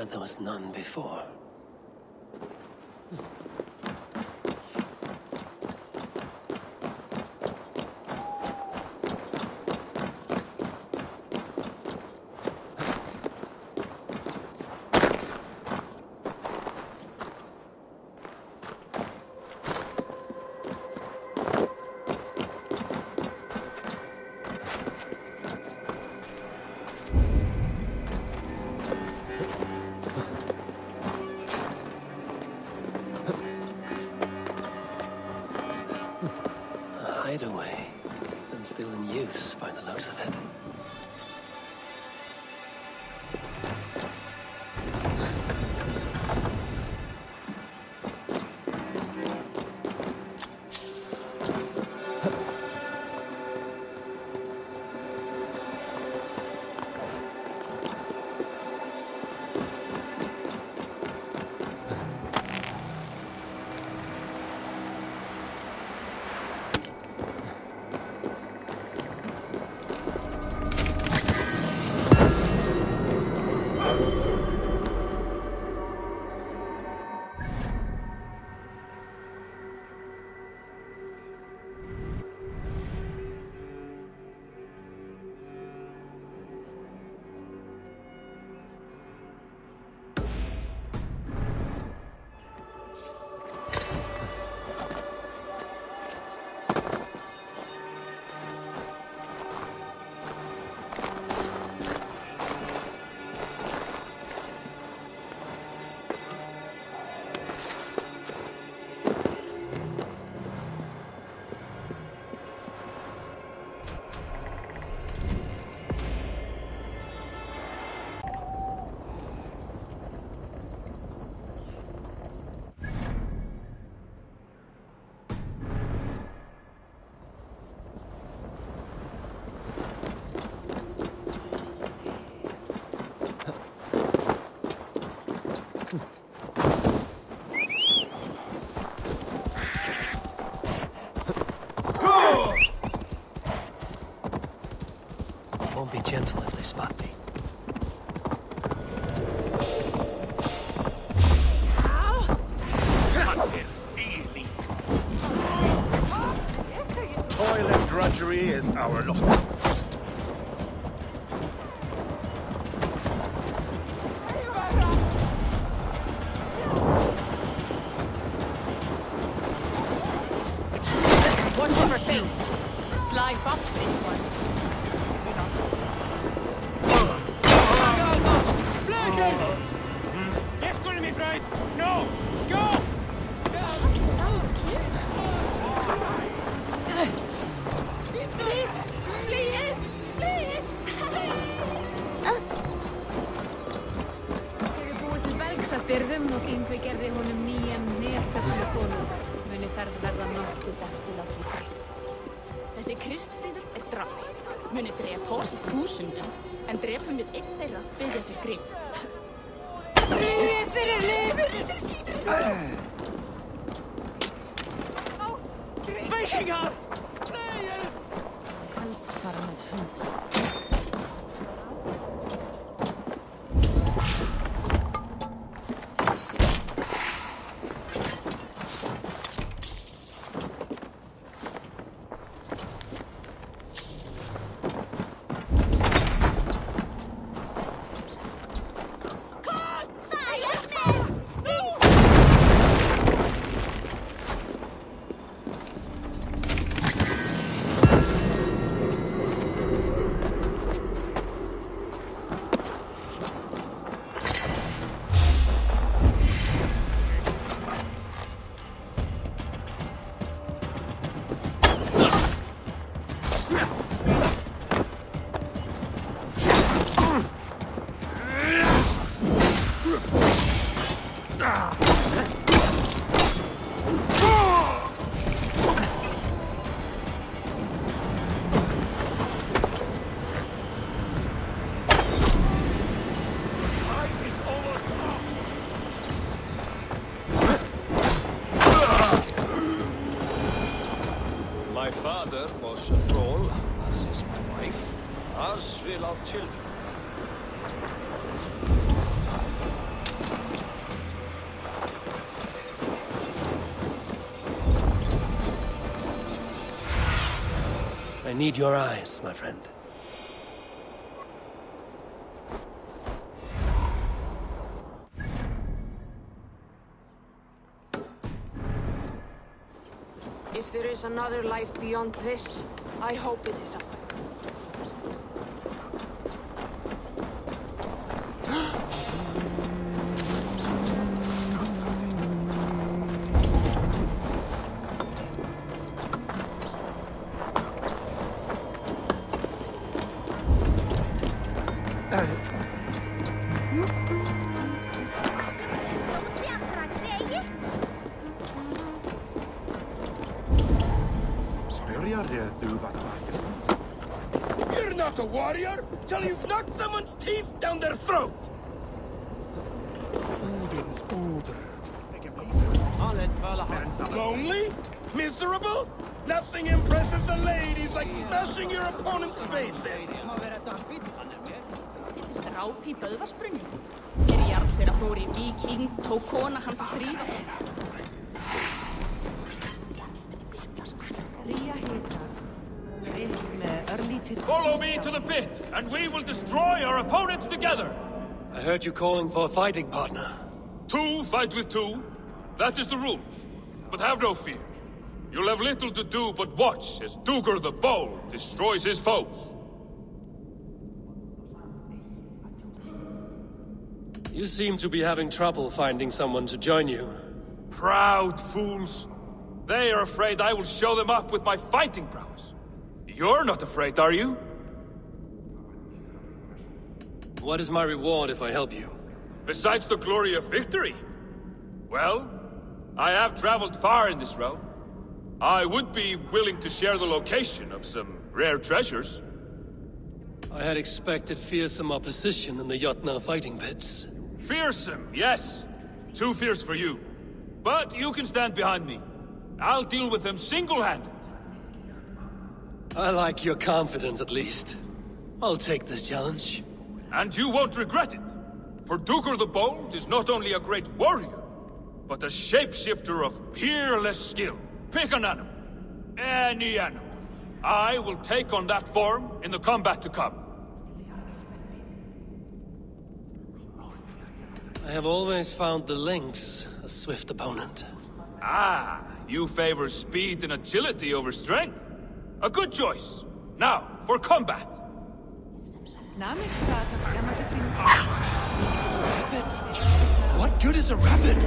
but there was none before. Hideaway, and still in use by the looks of it. Won't be gentle if they spot me. Toil and drudgery is our lot. Watch for faints. Sly fox this one. Yes, going to be bright. No, go. Þegar búið til belgs að byrðum og Yngvi gerði honum nýjan neftöflu konung, muni ferð verða nokkuð eftir á lífi. Þessi Kristfríður er drapi. Muni drepa oss í þúsundum, en drepum við einn þeirra byggja til grín. Frið fyrir lifur til síður! Vikingar! Helst fara með hund. My father was a thrall, as is my wife, as will our children. need your eyes, my friend. If there is another life beyond this, I hope it is a... You're not a warrior till you've knocked someone's teeth down their throat! Lonely? Miserable? Nothing impresses the ladies like smashing your opponent's face in! Dráp í Böðvarsbrunni. Jarl þeirra fór í Víking, tók kona hans að þrífa. Follow me to the pit, and we will destroy our opponents together! I heard you calling for a fighting partner. 2 fight with 2. That is the rule. But have no fear. You'll have little to do but watch as Duger the Bold destroys his foes. You seem to be having trouble finding someone to join you. Proud fools. They are afraid I will show them up with my fighting prowess. You're not afraid, are you? What is my reward if I help you? Besides the glory of victory? Well, I have traveled far in this realm. I would be willing to share the location of some rare treasures. I had expected fearsome opposition in the Jotnar fighting pits. Fearsome, yes. Too fierce for you. But you can stand behind me. I'll deal with them single-handed. I like your confidence, at least. I'll take this challenge. And you won't regret it. For Duger the Bold is not only a great warrior, but a shapeshifter of peerless skill. Pick an animal. Any animal. I will take on that form in the combat to come. I have always found the lynx a swift opponent. Ah, you favor speed and agility over strength. A good choice. Now, for combat. Rabbit? What good is a rabbit?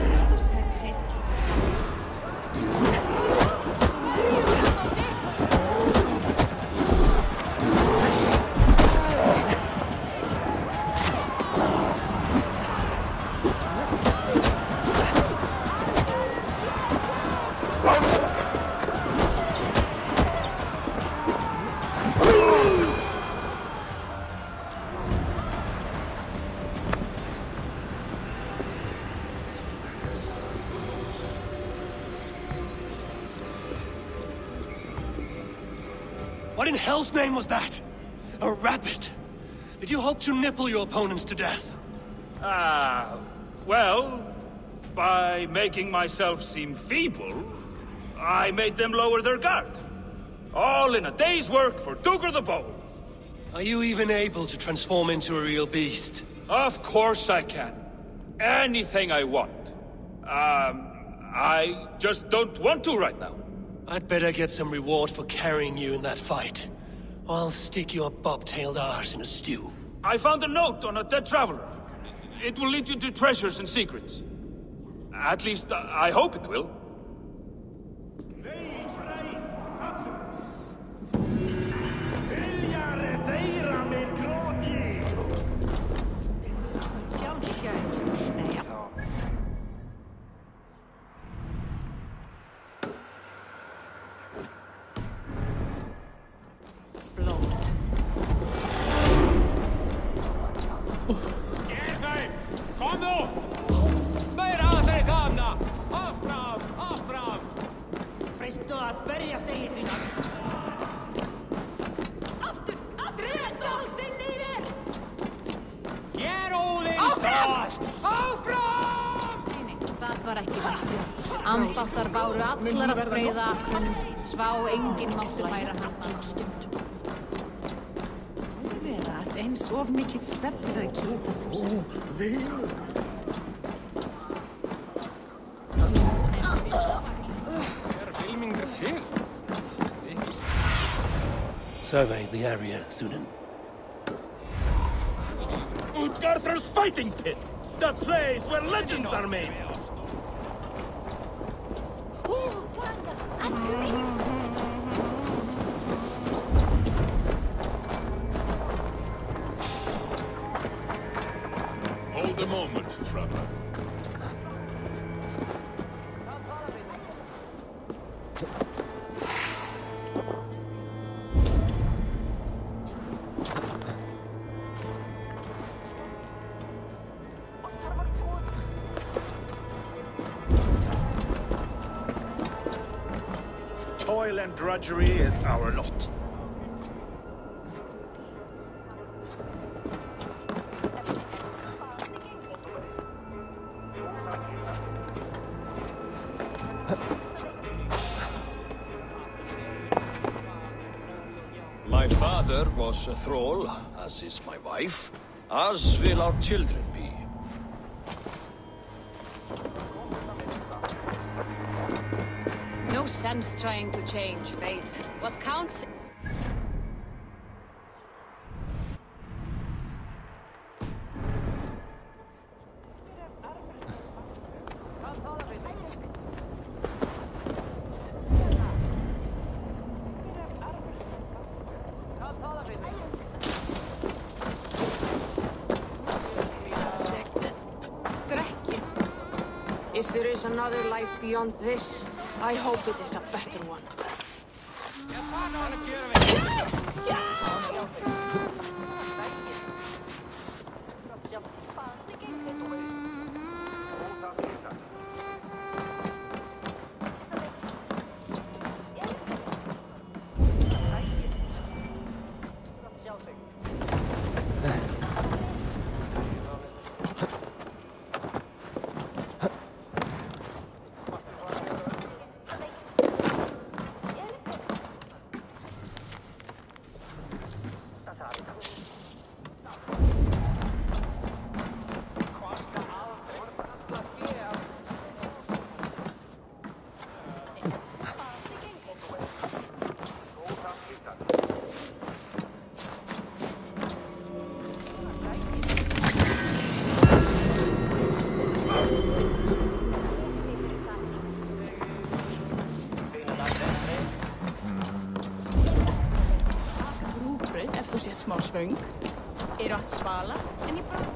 What in hell's name was that? A rabbit? Did you hope to nipple your opponents to death? Well, by making myself seem feeble, I made them lower their guard. All in a day's work for Duger the Bold. Are you even able to transform into a real beast? Of course I can. Anything I want. I just don't want to right now. I'd better get some reward for carrying you in that fight. Or I'll stick your bob-tailed arse in a stew. I found a note on a dead traveler. It will lead you to treasures and secrets. At least, I hope it will. Kom nu! Meira að þeir gamna! Áfram! Ambáttar báru allar að breiða akkrunum, svá enginn máttu færa handan. Vera að eins of mikill svefnauki. Filmingur til. Survey the area, Sunan. Utgarthr's fighting pit! The place where legends are made! Hold a moment, traveler. Toil and drudgery is our lot. My father was a thrall, as is my wife, as will our children be. No sense trying to change fate. What counts... If there is another life beyond this, I hope it is a better one. Ef þú sett smá svöng, eru allt svala, en ég bara...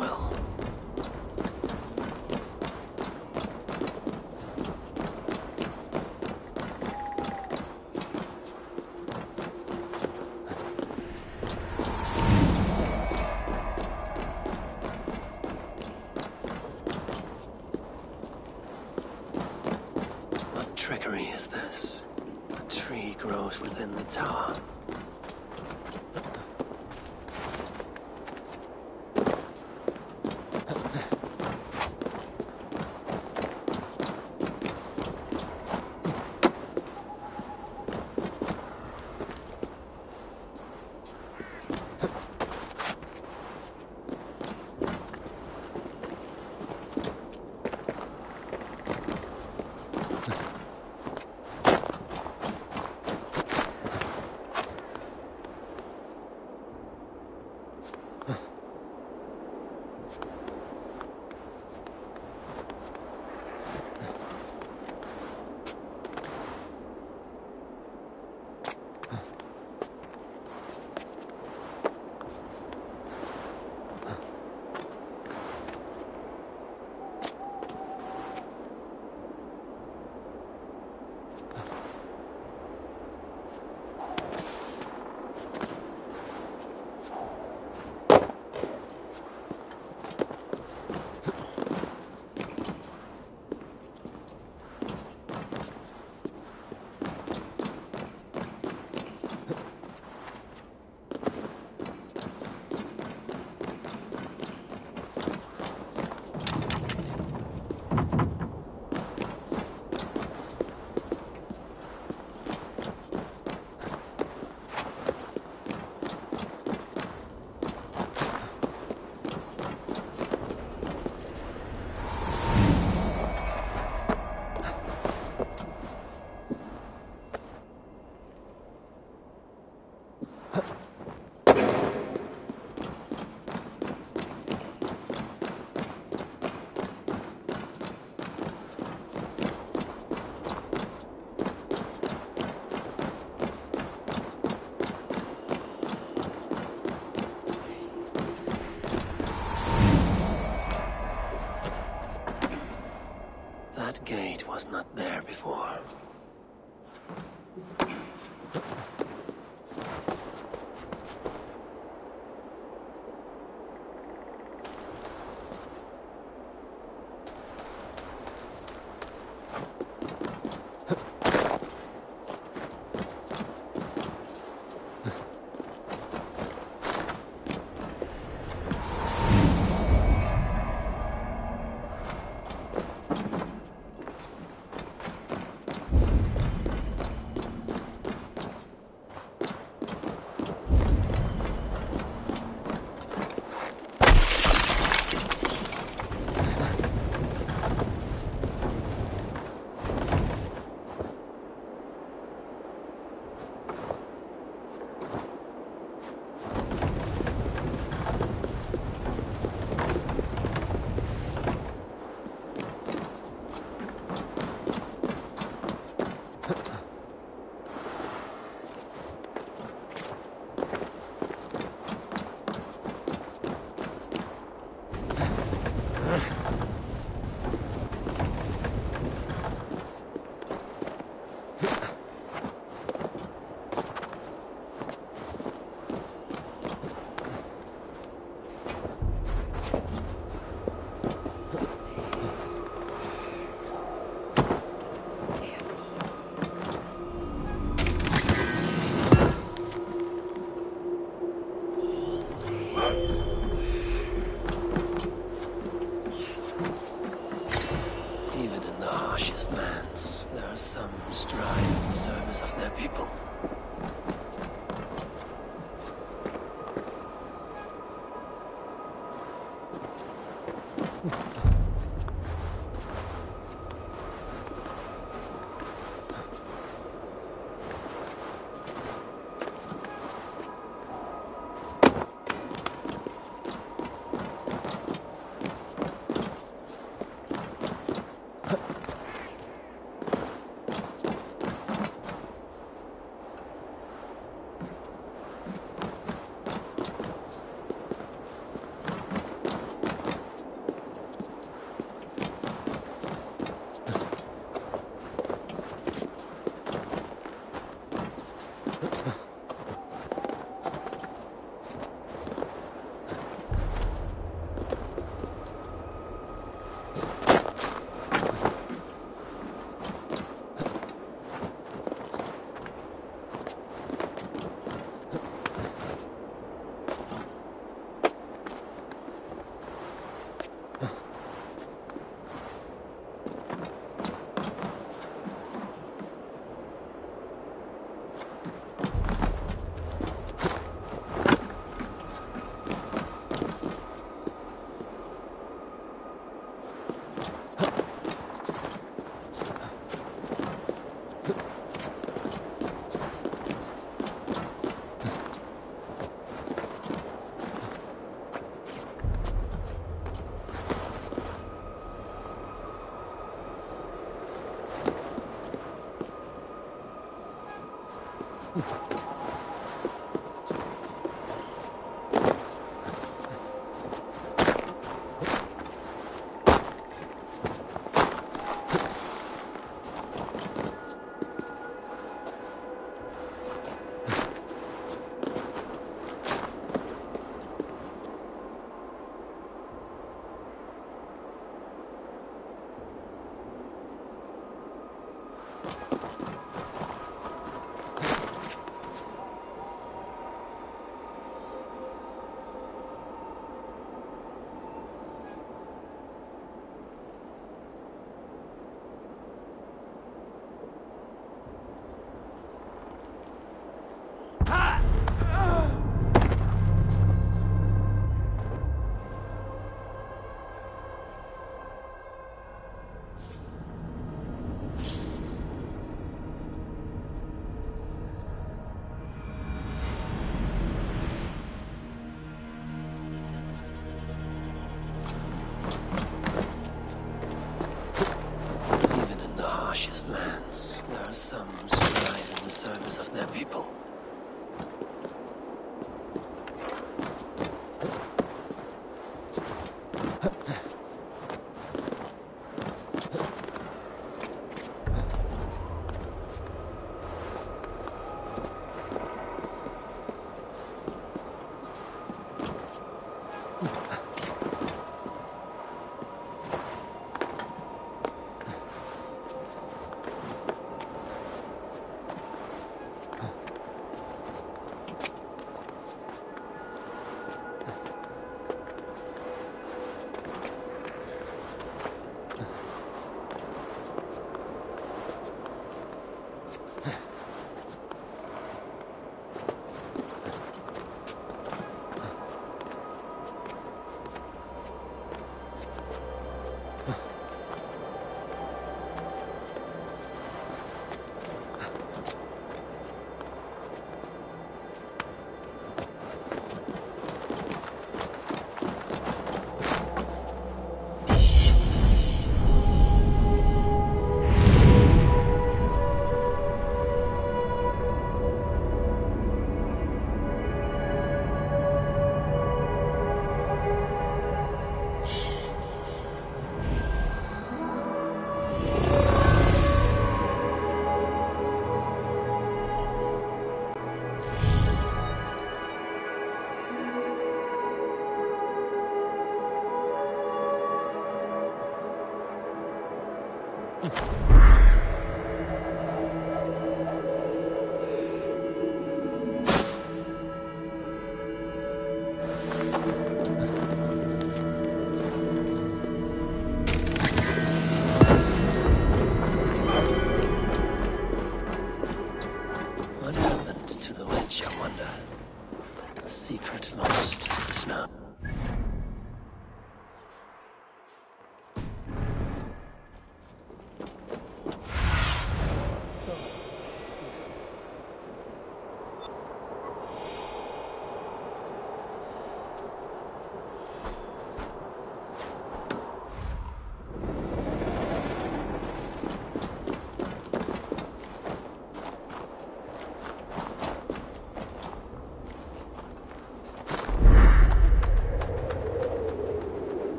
well. What trickery is this? A tree grows within the tower. That gate was not there before. Even in the harshest lands, there are some who strive in the service of their people.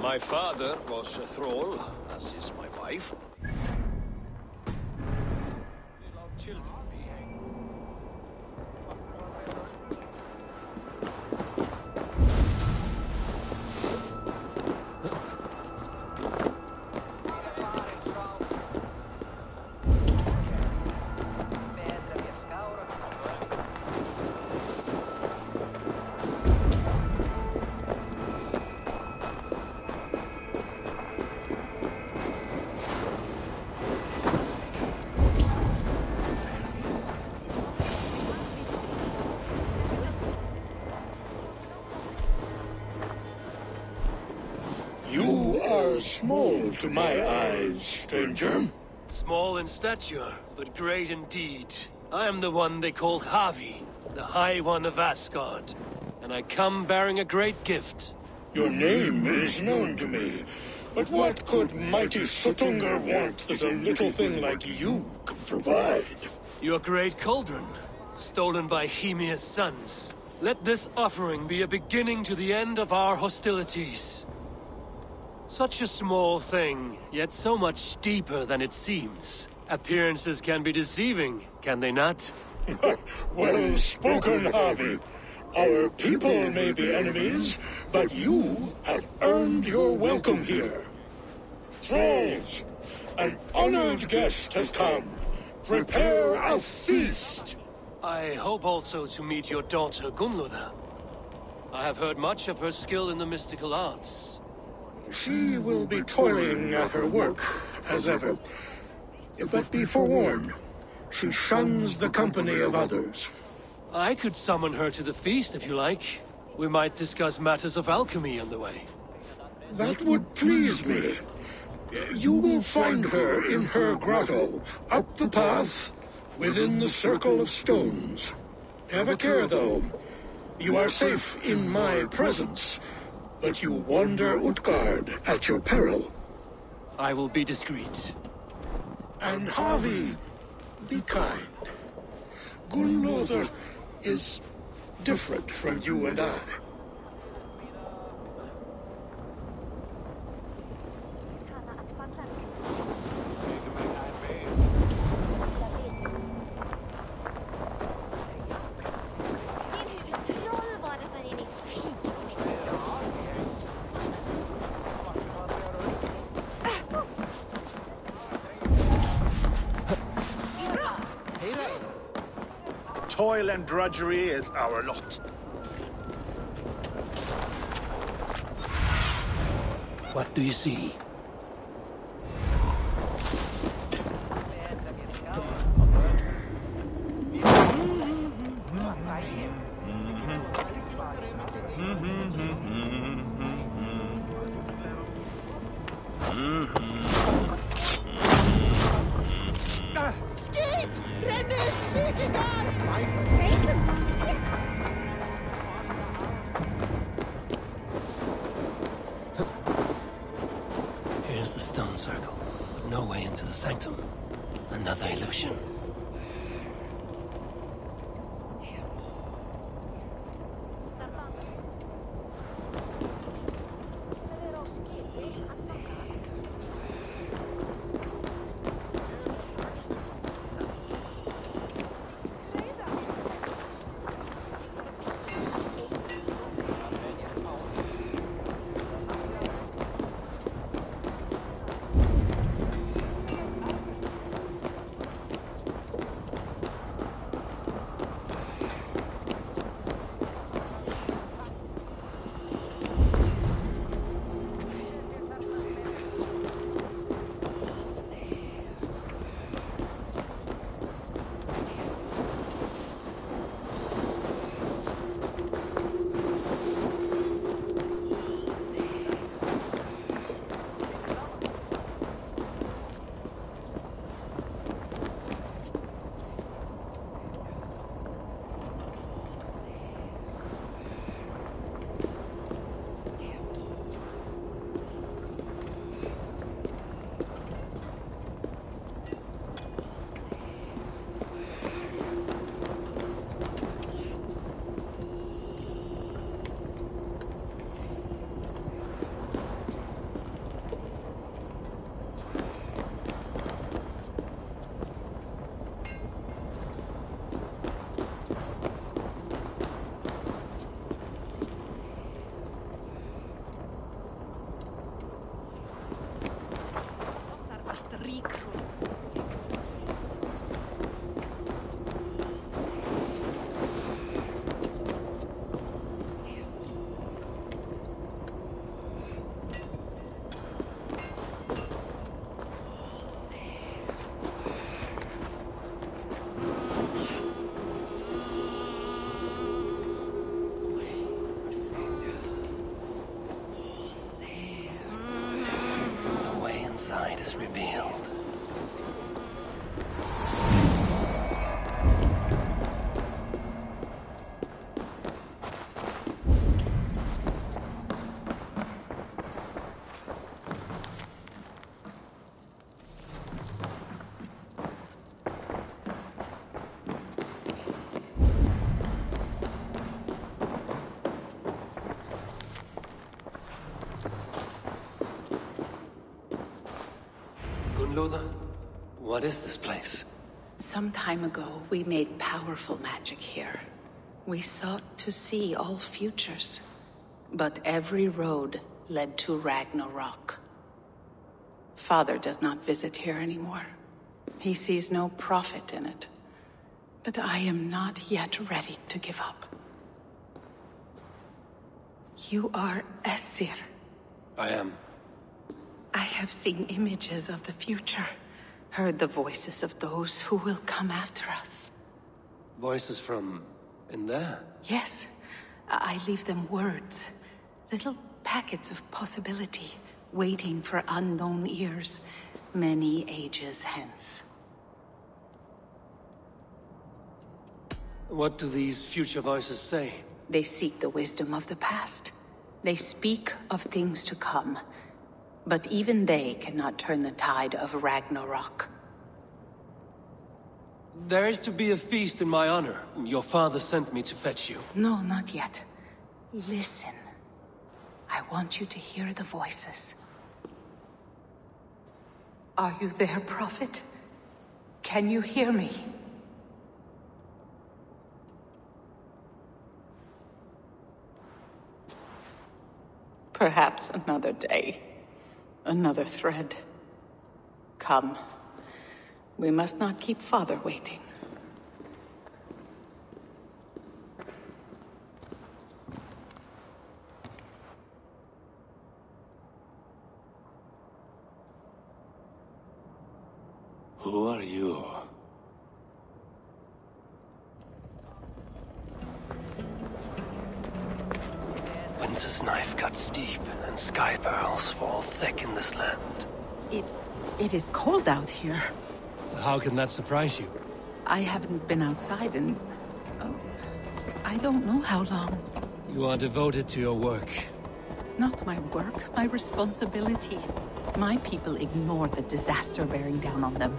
My father was a thrall, as is my wife. Will our children be? Small to my eyes, stranger. Small in stature, but great in deed. I am the one they call Havi, the High One of Asgard. And I come bearing a great gift. Your name is known to me. But what could mighty Sutungar want that a little thing like you could provide? Your great cauldron, stolen by Hemia's sons. Let this offering be a beginning to the end of our hostilities. Such a small thing, yet so much deeper than it seems. Appearances can be deceiving, can they not? Well spoken, Harvey. Our people may be enemies, but you have earned your welcome here. Thralls, an honored guest has come. Prepare a feast. I hope also to meet your daughter, Gunlotha. I have heard much of her skill in the mystical arts. She will be toiling at her work, as ever. But be forewarned, she shuns the company of others. I could summon her to the feast if you like. We might discuss matters of alchemy on the way. That would please me. You will find her in her grotto, up the path, within the circle of stones. Have a care, though. You are safe in my presence, but you wander Utgard at your peril. I will be discreet. And Havi, be kind. Gunnlóðr is different from you and I. Toil and drudgery is our lot. What do you see? Here's the stone circle, but no way into the sanctum. Another illusion. Inside is revealed. Gunnlóðr, what is this place? Some time ago, we made powerful magic here. We sought to see all futures, but every road led to Ragnarok. Father does not visit here anymore. He sees no profit in it. But I am not yet ready to give up. You are Æsir. I am. I have seen images of the future, heard the voices of those who will come after us. Voices from In there? Yes. I leave them words. Little packets of possibility, waiting for unknown ears, many ages hence. What do these future voices say? They seek the wisdom of the past. They speak of things to come. But even they cannot turn the tide of Ragnarok. There is to be a feast in my honor. Your father sent me to fetch you. No, not yet. Listen. I want you to hear the voices. Are you there, Prophet? Can you hear me? Perhaps another day. Another thread. Come. We must not keep Father waiting. Who are you? Winter's knife cuts steep, and sky pearls fall thick in this land. It is cold out here. How can that surprise you? I haven't been outside in... I don't know how long. You are devoted to your work. Not my work, my responsibility. My people ignore the disaster bearing down on them.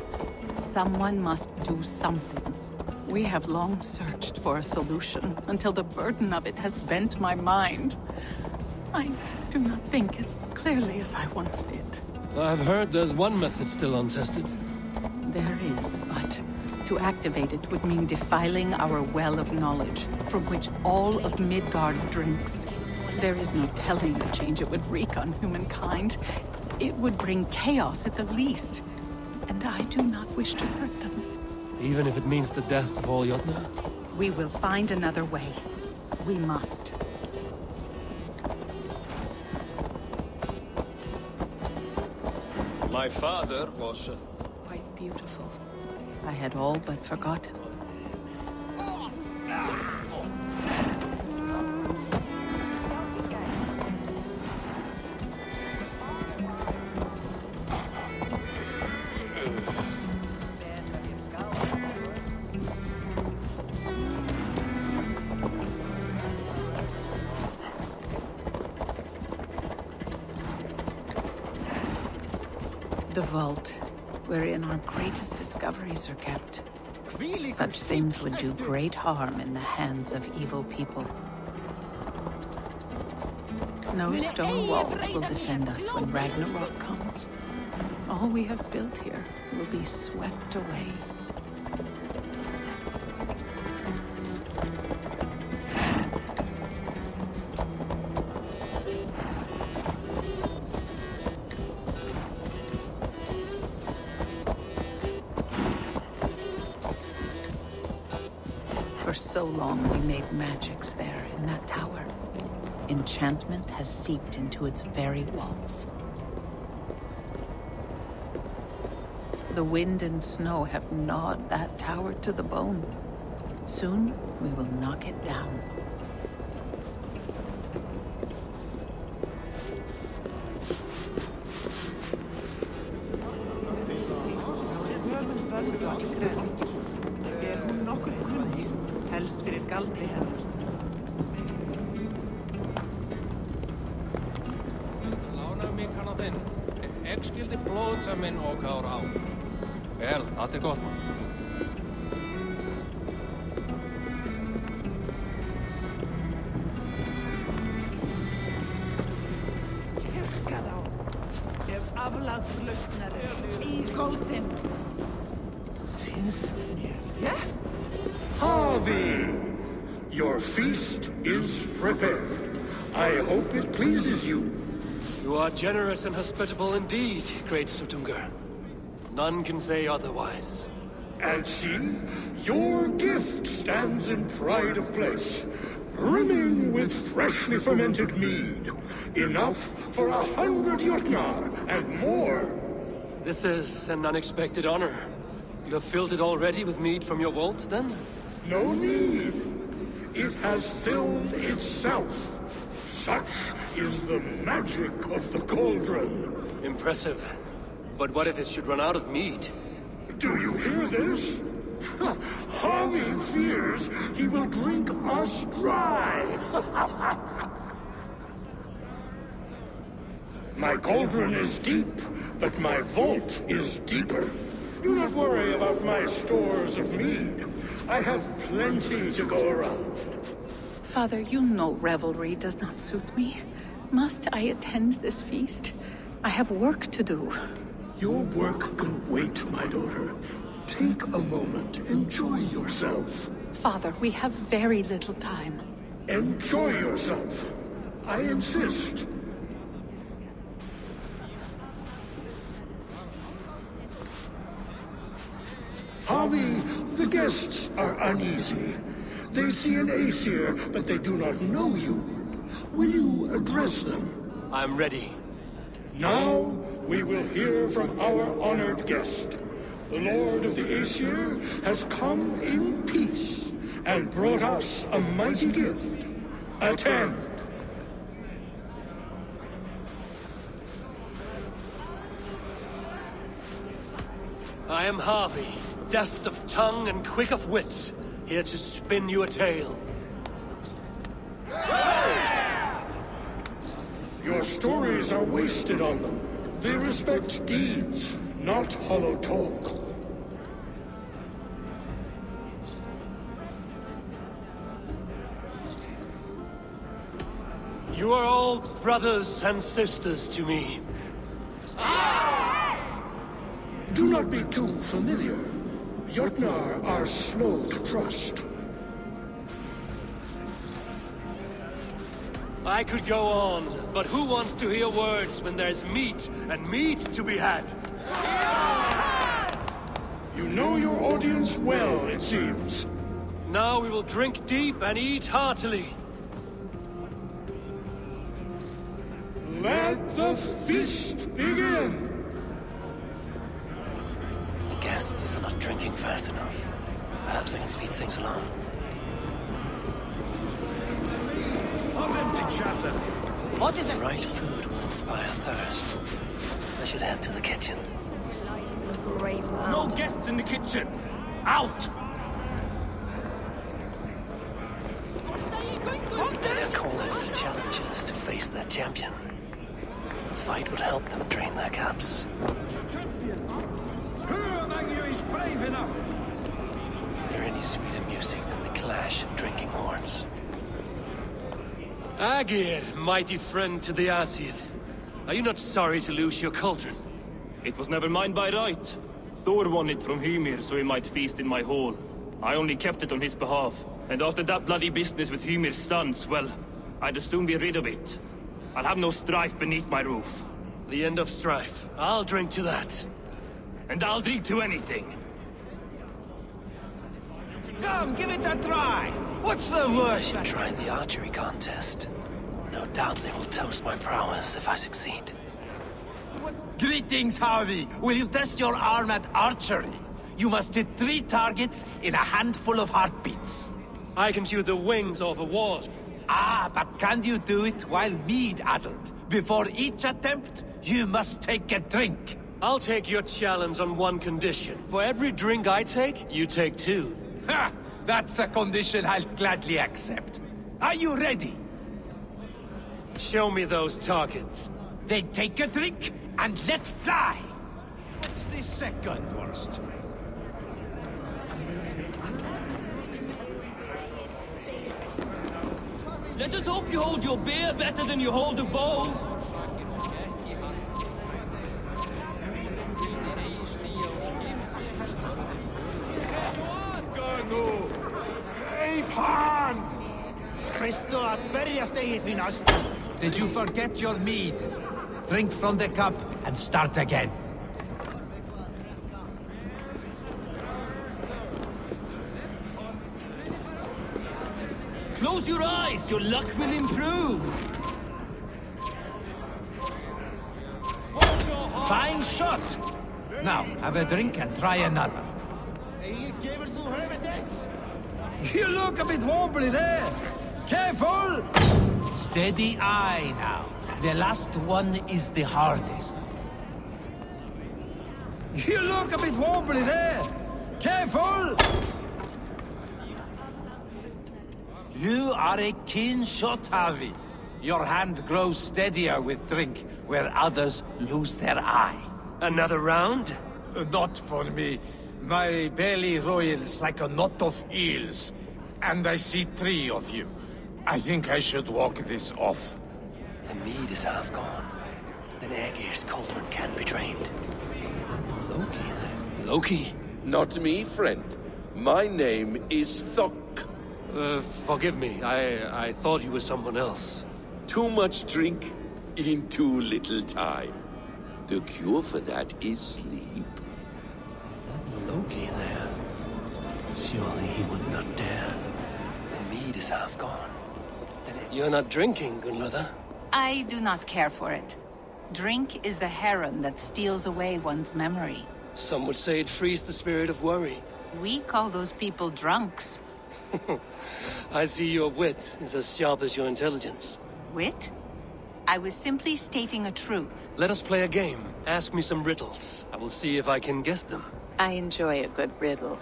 Someone must do something. We have long searched for a solution, until the burden of it has bent my mind. I do not think as clearly as I once did. I've heard there's one method still untested. There is, but to activate it would mean defiling our well of knowledge, from which all of Midgard drinks. There is no telling the change it would wreak on humankind. It would bring chaos at the least, and I do not wish to hurt them. Even if it means the death of all Jotnar? We will find another way. We must. My father was... Quite beautiful. I had all but forgotten. The vault, wherein our greatest discoveries are kept. Such things would do great harm in the hands of evil people. No stone walls will defend us when Ragnarok comes. All we have built here will be swept away. For so long we made magics there in that tower. Enchantment has seeped into its very walls. The wind and snow have gnawed that tower to the bone. Soon we will knock it down. Vel, það gott, mann. Harvey! Your feast is prepared. I hope it pleases you. You are generous and hospitable indeed, great Suttungr. None can say otherwise. And see, your gift stands in pride of place, brimming with freshly fermented mead. Enough for 100 Jotnar and more. This is an unexpected honor. You have filled it already with mead from your vault, then? No need. It has filled itself. Such is the magic of the cauldron. Impressive. But what if it should run out of mead? Do you hear this? Harvey fears he will drink us dry. My cauldron is deep, but my vault is deeper. Do not worry about my stores of mead. I have plenty to go around. Father, you know revelry does not suit me. Must I attend this feast? I have work to do. Your work can wait, my daughter. Take a moment. Enjoy yourself. Father, we have very little time. Enjoy yourself. I insist. Harvey, the guests are uneasy. They see an Aesir, but they do not know you. Will you address them? I'm ready. Now, we will hear from our honored guest. The Lord of the Aesir has come in peace and brought us a mighty gift. Attend. I am Harvey, deft of tongue and quick of wits, here to spin you a tale. Your stories are wasted on them. They respect deeds, not hollow talk. You are all brothers and sisters to me. Do not be too familiar. Jotnar are slow to trust. I could go on, but who wants to hear words when there's meat and meat to be had? You know your audience well, it seems. Now we will drink deep and eat heartily. Let the feast begin! The guests are not drinking fast enough. Perhaps I can speed things along. What is it? The right food will inspire thirst. I should head to the kitchen. No guests in the kitchen! Out! They are called out for challenges to face their champion. The fight would help them drain their cups. Who among you is brave enough? Is there any sweeter music than the clash of drinking horns? Agir, mighty friend to the Aesir. Are you not sorry to lose your cauldron? It was never mine by right. Thor won it from Hymir so he might feast in my hall. I only kept it on his behalf. And after that bloody business with Hymir's sons, well, I'd as soon be rid of it. I'll have no strife beneath my roof. The end of strife. I'll drink to that. And I'll drink to anything. Come, give it a try! What's the worst? I should try the archery contest. No doubt they will toast my prowess if I succeed. Greetings, Harvey. Will you test your arm at archery? You must hit 3 targets in a handful of heartbeats. I can shoot the wings off a wasp. Ah, but can you do it while mead-addled? Before each attempt, you must take a drink. I'll take your challenge on one condition. For every drink I take, you take 2. Ha! That's a condition I'll gladly accept. Are you ready? Show me those targets. Then take a drink and let fly! What's the second worst? Let us hope you hold your beer better than you hold a bow. Did you forget your mead? Drink from the cup and start again. Close your eyes, your luck will improve. Fine shot! Now, have a drink and try another. You look a bit wobbly there. Careful! Steady eye now. The last one is the hardest. You look a bit wobbly there. Careful! You are a keen shot, Harvey. Your hand grows steadier with drink, where others lose their eye. Another round? Not for me. My belly roils like a knot of eels. And I see 3 of you. I think I should walk this off. The mead is half gone. Then Aegir's cauldron can be drained. Is that Loki there? Loki? Not me, friend. My name is Thok. Forgive me. I thought you were someone else. Too much drink in too little time. The cure for that is sleep. Is that Loki there? Surely he would not dare. The mead is half gone. You're not drinking, Gunlother. I do not care for it. Drink is the heron that steals away one's memory. Some would say it frees the spirit of worry. We call those people drunks. I see your wit is as sharp as your intelligence. Wit? I was simply stating a truth. Let us play a game. Ask me some riddles. I will see if I can guess them. I enjoy a good riddle.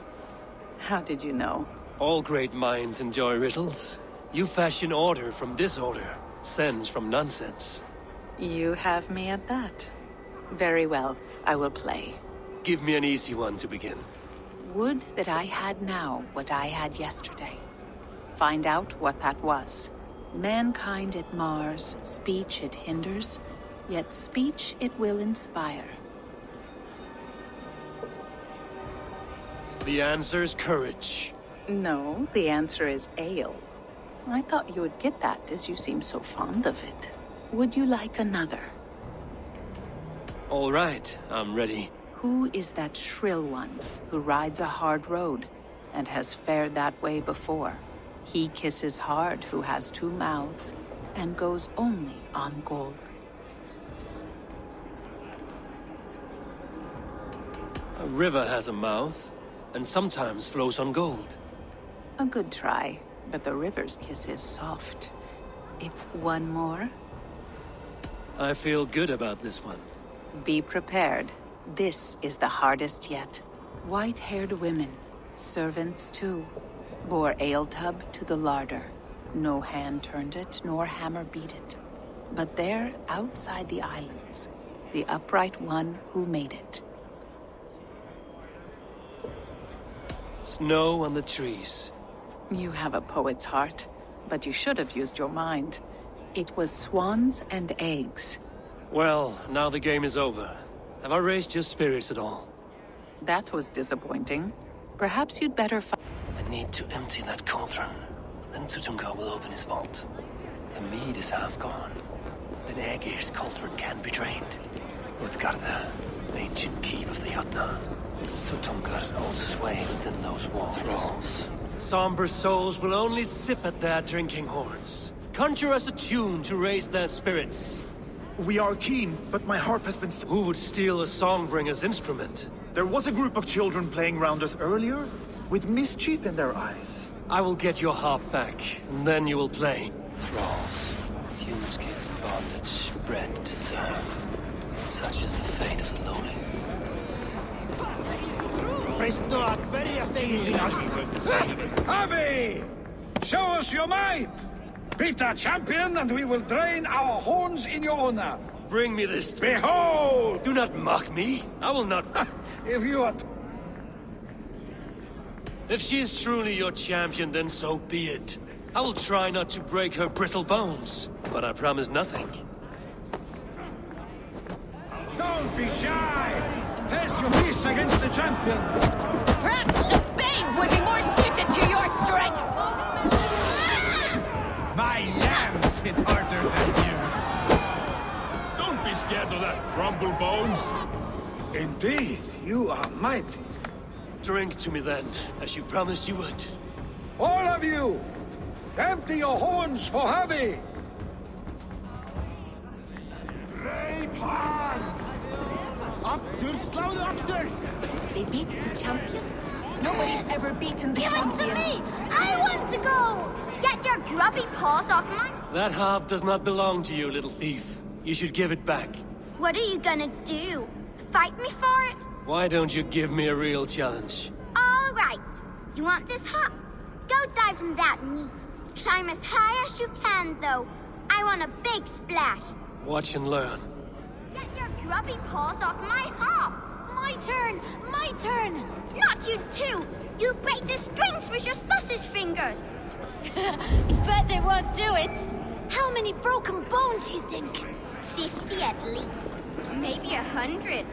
How did you know? All great minds enjoy riddles. You fashion order from disorder, sense from nonsense. You have me at that. Very well, I will play. Give me an easy one to begin. Would that I had now what I had yesterday. Find out what that was. Mankind it mars, speech it hinders, yet speech it will inspire. The answer is courage. No, the answer is ale. I thought you would get that, as you seem so fond of it. Would you like another? All right, I'm ready. Who is that shrill one who rides a hard road and has fared that way before? He kisses hard who has 2 mouths and goes only on gold. A river has a mouth, and sometimes flows on gold. A good try, but the river's kiss is soft. One more? I feel good about this one. Be prepared. This is the hardest yet. White-haired women, servants too, bore ale tub to the larder. No hand turned it, nor hammer beat it. But there, outside the islands, the upright one who made it. Snow on the trees. You have a poet's heart, but you should have used your mind. It was swans and eggs. Well, now the game is over. Have I raised your spirits at all? That was disappointing. Perhaps you'd better I need to empty that cauldron. Then Tutunga will open his vault. The mead is half gone. Then Aegir's cauldron can be drained. Utgarda, ancient keep of the Jotnar. Sutungar holds sway within those walls. Thralls. Somber souls will only sip at their drinking horns. Conjure us a tune to raise their spirits. We are keen, but my harp has been Who would steal a songbringer's instrument? There was a group of children playing round us earlier, with mischief in their eyes. I will get your harp back, and then you will play. Thralls. Humans kept in bondage, bred to serve. Such is the fate of the lowly. Harvey! Show us your might! Beat our champion, and we will drain our horns in your honor. Bring me this. Behold! Do not mock me. I will not. If you are... If she is truly your champion, then so be it. I will try not to break her brittle bones, but I promise nothing. Don't be shy! Test your piece against the champion! Perhaps a babe would be more suited to your strength! My lambs hit harder than you! Don't be scared of that, crumble bones! Indeed, you are mighty. Drink to me then, as you promised you would. All of you! Empty your horns for Harvey! Aftur, sláðu aftur! They beat the champion? Nobody's ever beaten the champion. Give it to me! I want to go! Get your grubby paws off my... That harp does not belong to you, little thief. You should give it back. What are you gonna do? Fight me for it? Why don't you give me a real challenge? All right. You want this harp? Go dive from that knee. Climb as high as you can, though. I want a big splash. Watch and learn. Get your grubby paws off my harp! My turn! My turn! Not you too! You'll break the strings with your sausage fingers! Bet they won't do it. How many broken bones, you think? 50 at least. Maybe 100.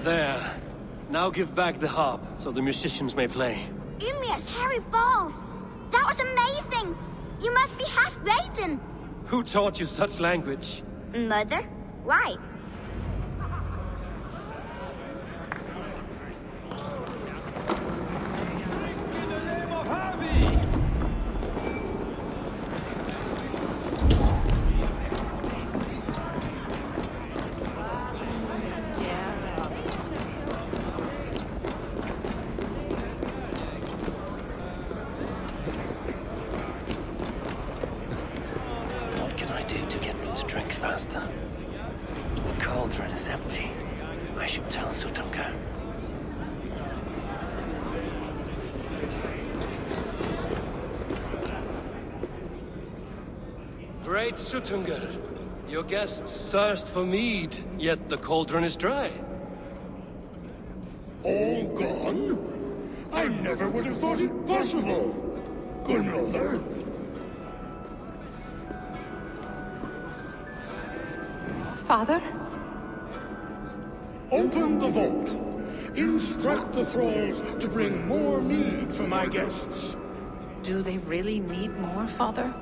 There. Now give back the harp, so the musicians may play. Ymir's hairy balls! That was amazing! You must be half Raven! Who taught you such language? Mother? Why? What can I do to get them to drink faster? The cauldron is empty. I should tell Sutunga. Great Sutunga. Your guests thirst for mead, yet the cauldron is dry. All gone? I never would have thought it possible. Gunnar. Father? Open the vault. Instruct the thralls to bring more mead for my guests. Do they really need more, Father?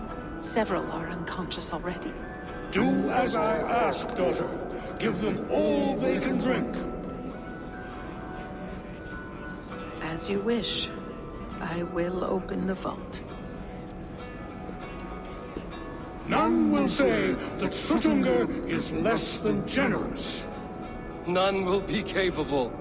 Several are unconscious already. Do as I ask, daughter. Give them all they can drink. As you wish. I will open the vault. None will say that Sutunga is less than generous. None will be capable.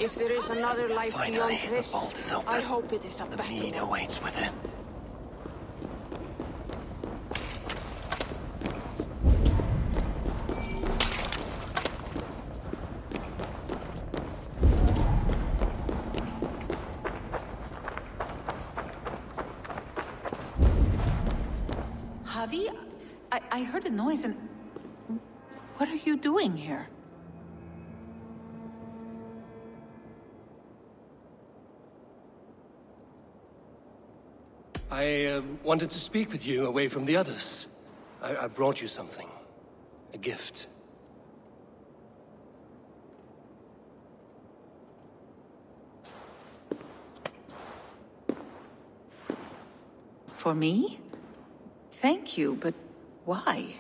If there is another life Finally, beyond this, the vault is open. I hope it is a better The mead one. awaits within. Javi? I heard a noise and... What are you doing here? I wanted to speak with you away from the others. I brought you something. A gift. For me? Thank you, but why?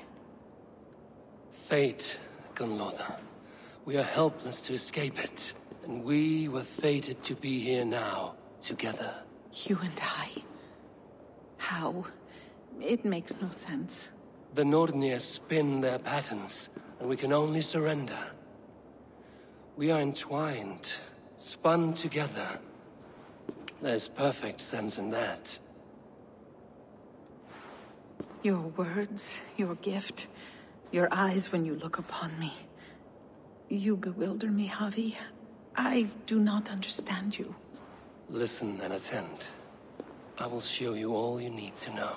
Fate, Gunlotha. We are helpless to escape it. And we were fated to be here now, together. You and I? How? It makes no sense. The Nornir spin their patterns, and we can only surrender We are entwined, spun together. There's perfect sense in that. Your words, your gift, your eyes when you look upon me. You bewilder me, Javi. I do not understand you. Listen and attend. I will show you all you need to know.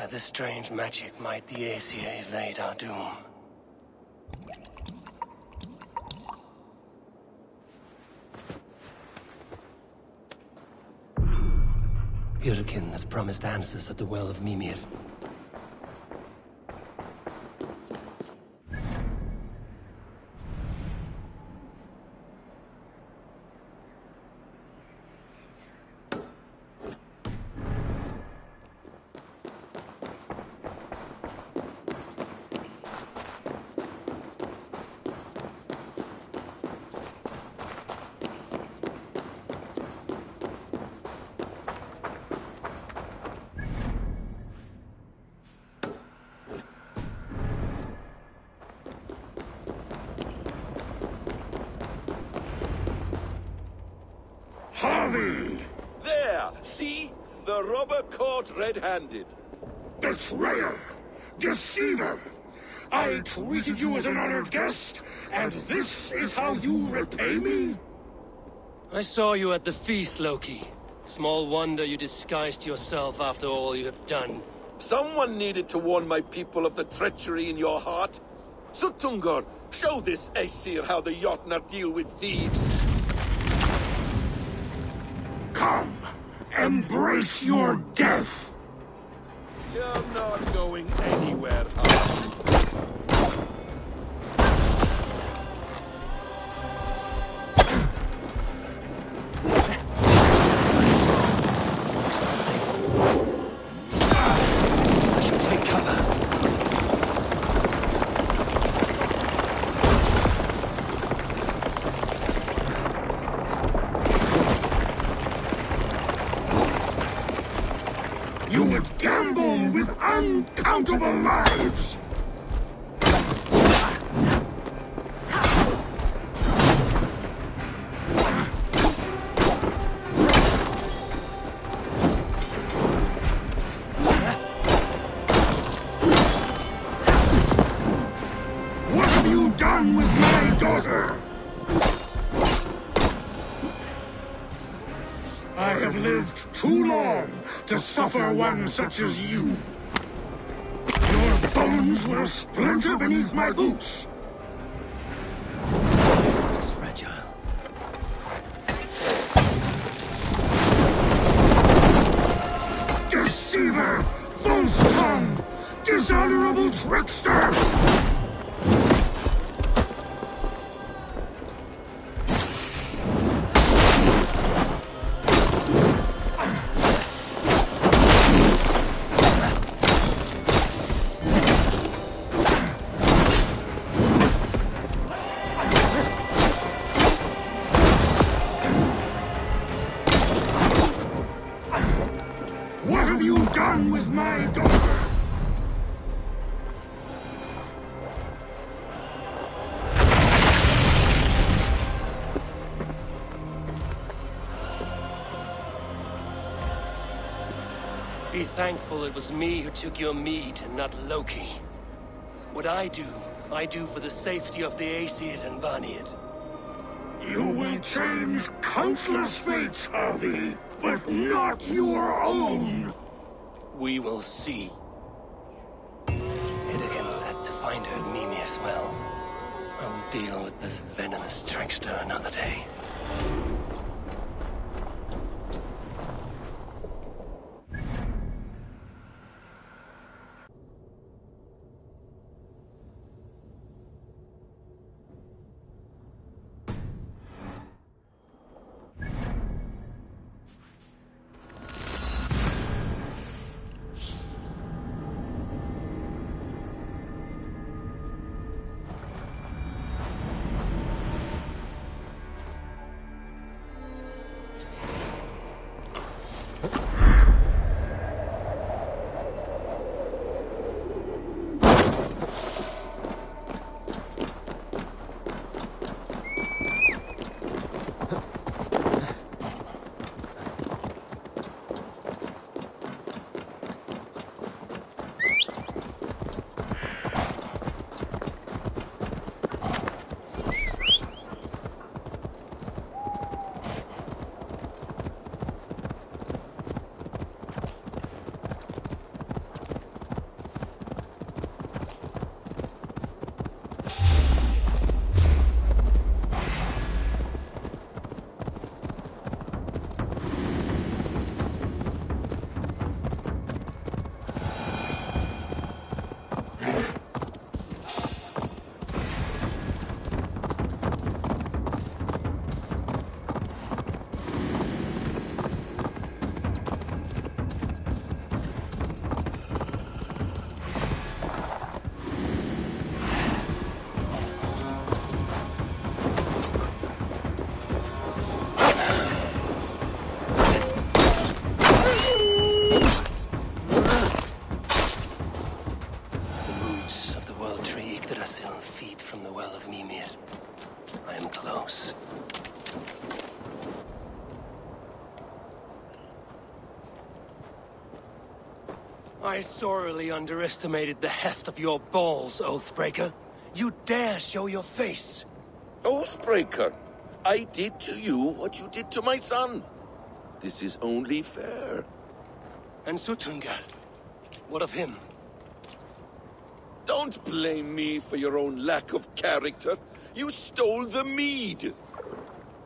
By this strange magic might the Aesir evade our doom. Hyrkin has promised answers at the Well of Mimir. Harvey! There! See? The robber caught red-handed. Betrayer! Deceiver! I treated you as an honored guest, and this is how you repay me? I saw you at the feast, Loki. Small wonder you disguised yourself after all you have done. Someone needed to warn my people of the treachery in your heart. Suttungr, show this Aesir how the Jotnar deal with thieves. Come, embrace your death! You're not going anywhere, Harvey. you would gamble with uncountable lives! What have you done with my daughter? I have lived too long to suffer one such as you. Your bones will splinter beneath my boots. It's fragile. Deceiver! False tongue! Dishonorable trickster! What have you done with my daughter? Be thankful it was me who took your mead and not Loki. What I do for the safety of the Aesir and Vanir. You will change countless fates, Harvey, but not your own! We will see. Hidekin said to find her at Mimir's well. I will deal with this venomous trickster another day. feet from the well of Mimir. I am close. I sorely underestimated the heft of your balls, Oathbreaker. You dare show your face! Oathbreaker! I did to you what you did to my son. This is only fair. And Sutungar? What of him? Don't blame me for your own lack of character. You stole the mead.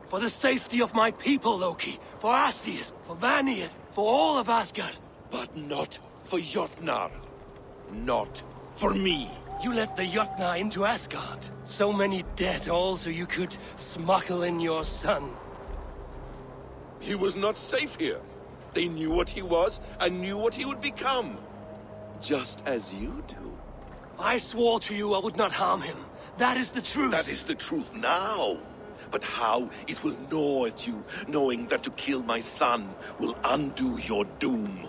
For the safety of my people, Loki. For Aesir, for Vanir, for all of Asgard. But not for Jotnar. Not for me. You let the Jotnar into Asgard. So many dead, all so you could smuggle in your son. He was not safe here. They knew what he was and knew what he would become. Just as you do. I swore to you I would not harm him. That is the truth. That is the truth now. But how it will gnaw at you, knowing that to kill my son will undo your doom.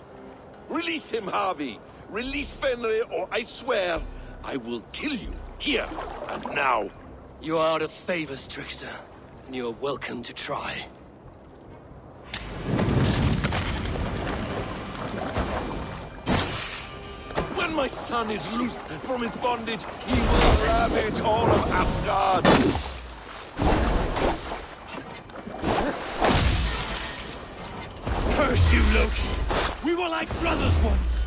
Release him, Harvey! Release Fenrir, or I swear, I will kill you, here and now! You are out of favors, trickster, and you are welcome to try. When my son is loosed from his bondage, he will ravage all of Asgard! Curse you, Loki! We were like brothers once!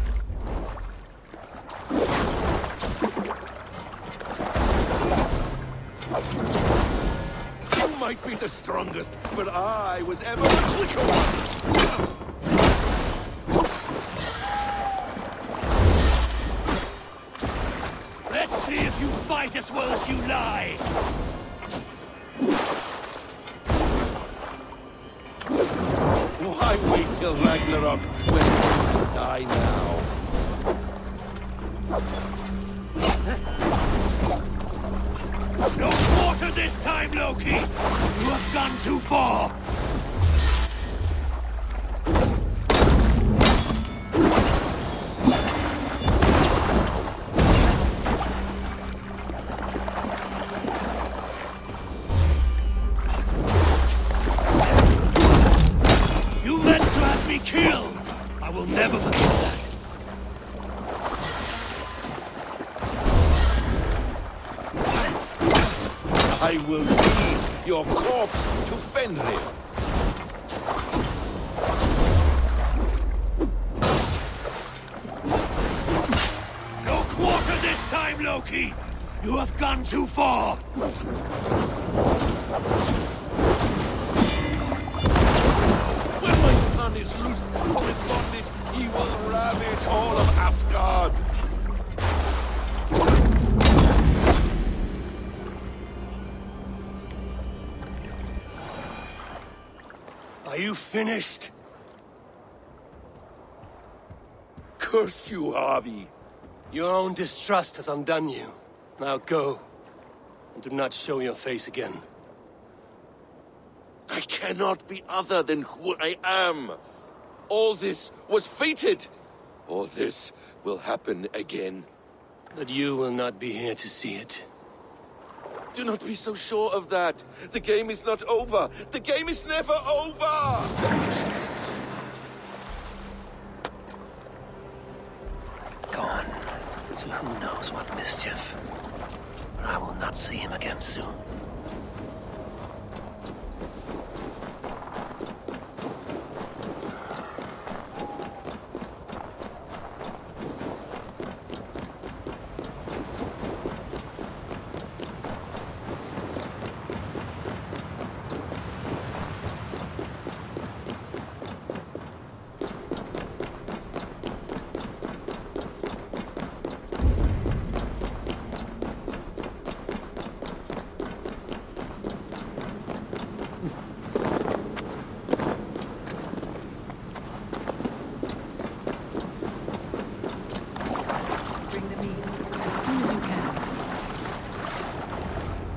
You might be the strongest, but I was ever the quicker one! Let's see if you fight as well as you lie! Why wait till Ragnarok when you can die now? No quarter this time, Loki! You have gone too far! You meant to have me killed! I will never forget that. I will lead your corpse to Fenrir. No quarter this time, Loki! You have gone too far! When my son is loosed from his bondage, he will ravage all of Asgard. Are you finished? Curse you, Harvey. Your own distrust has undone you. Now go, and do not show your face again. I cannot be other than who I am. All this was fated. All this will happen again. But you will not be here to see it. Do not be so sure of that. The game is not over. The game is never over! Gone to who knows what mischief. But I will not see him again soon.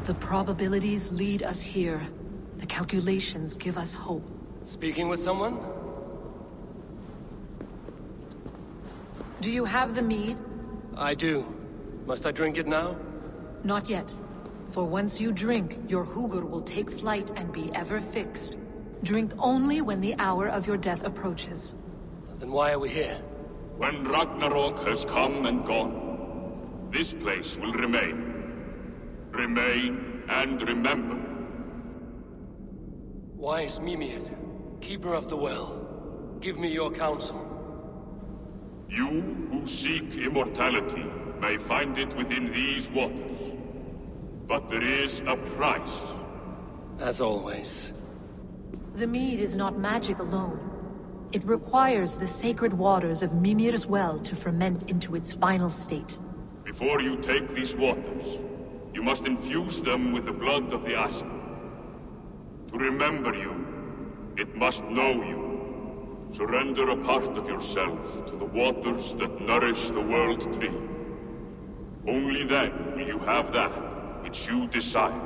The probabilities lead us here. The calculations give us hope. Speaking with someone? Do you have the mead? I do. Must I drink it now? Not yet. For once you drink, your Hugur will take flight and be ever fixed. Drink only when the hour of your death approaches. Then why are we here? When Ragnarok has come and gone, this place will remain. Remain and remember. Wise Mimir, keeper of the well, give me your counsel. You who seek immortality may find it within these waters. But there is a price. As always. The mead is not magic alone. It requires the sacred waters of Mimir's well to ferment into its final state. Before you take these waters, you must infuse them with the blood of the Asgard. To remember you, it must know you. Surrender a part of yourself to the waters that nourish the world tree. Only then will you have that which you desire.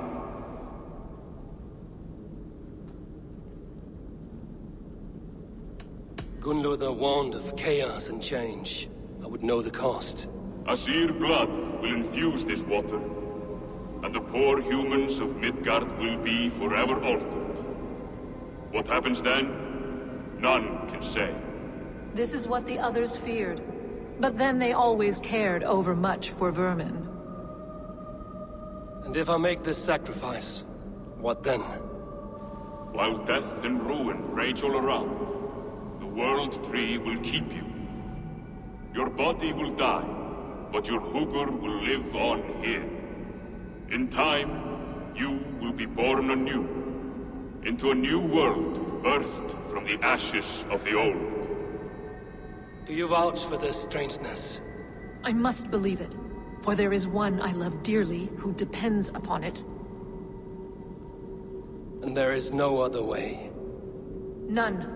Gunlor the wand of chaos and change, I would know the cost. Aesir blood will infuse this water, and the poor humans of Midgard will be forever altered. What happens then? None can say. This is what the others feared. But then they always cared overmuch for vermin. And if I make this sacrifice, what then? While death and ruin rage all around, the World Tree will keep you. Your body will die, but your Hugur will live on here. In time, you will be born anew, into a new world birthed from the ashes of the old. Do you vouch for this strangeness? I must believe it, for there is one I love dearly who depends upon it. And there is no other way? None.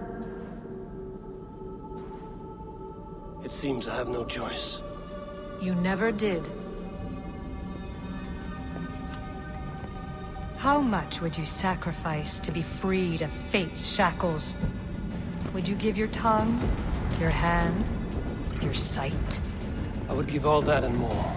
It seems I have no choice. You never did. How much would you sacrifice to be freed of fate's shackles? Would you give your tongue, your hand, your sight? I would give all that and more.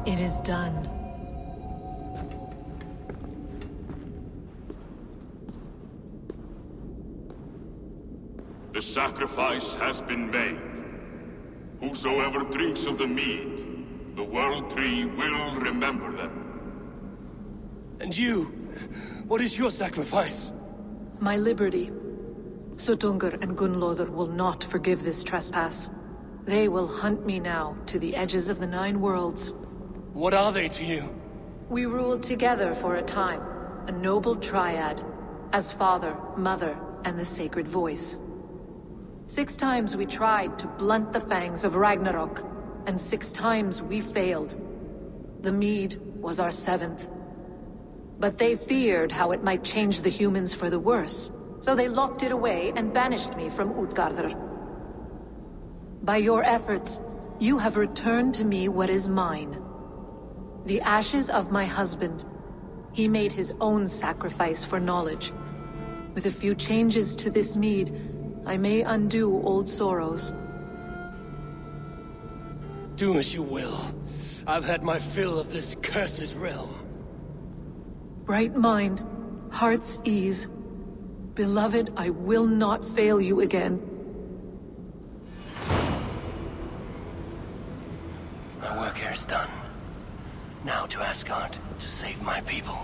It is done. The sacrifice has been made. Whosoever drinks of the mead, the World Tree will remember them. And you? What is your sacrifice? My liberty. Suttungr and Gunnlóðr will not forgive this trespass. They will hunt me now to the edges of the 9 worlds. What are they to you? We ruled together for a time, a noble triad, as father, mother, and the sacred voice. 6 times we tried to blunt the fangs of Ragnarok, and 6 times we failed. The mead was our 7th. But they feared how it might change the humans for the worse, so they locked it away and banished me from Utgardr. By your efforts, you have returned to me what is mine. The ashes of my husband. He made his own sacrifice for knowledge. With a few changes to this mead, I may undo old sorrows. Do as you will. I've had my fill of this cursed realm. Bright mind, heart's ease. Beloved, I will not fail you again. My work here is done. Now to Asgard, to save my people.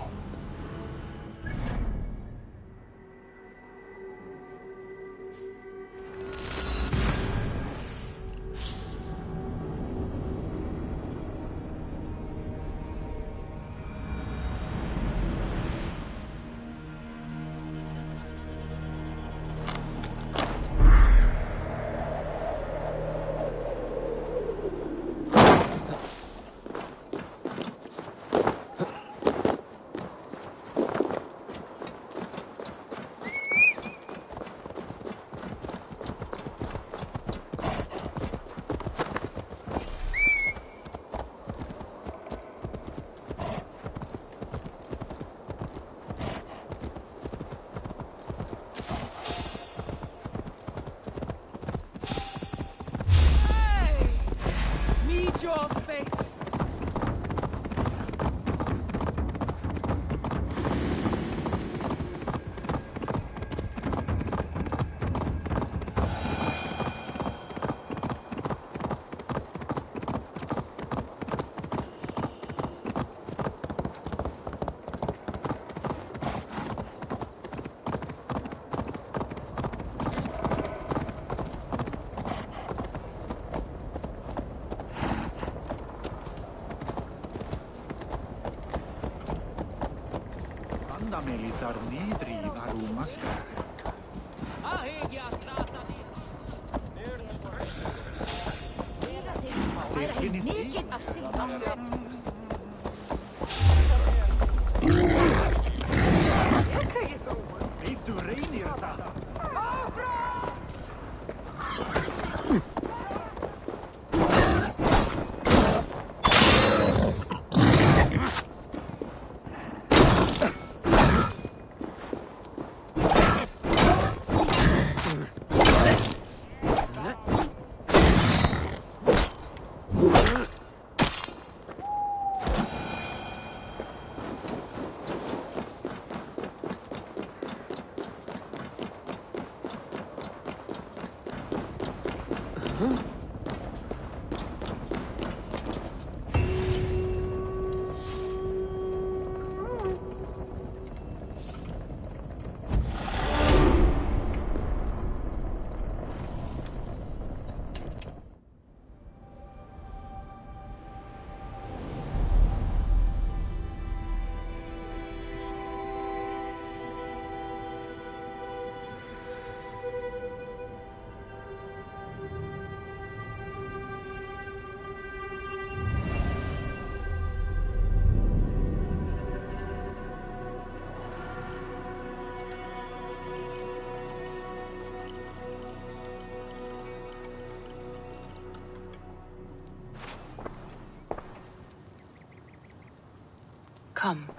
Come,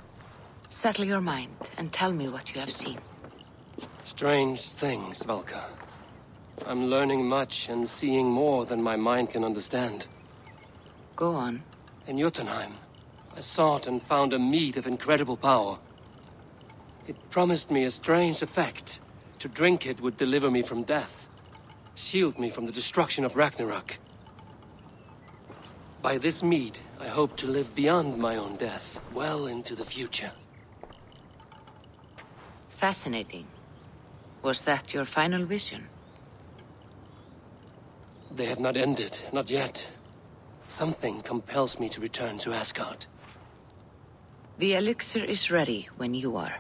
settle your mind and tell me what you have seen. Strange things, Valka. I'm learning much and seeing more than my mind can understand. Go on. In Jotunheim, I sought and found a mead of incredible power. It promised me a strange effect. To drink it would deliver me from death, shield me from the destruction of Ragnarok. By this mead, I hope to live beyond my own death, well into the future. Fascinating. Was that your final vision? They have not ended, not yet. Something compels me to return to Asgard. The elixir is ready when you are.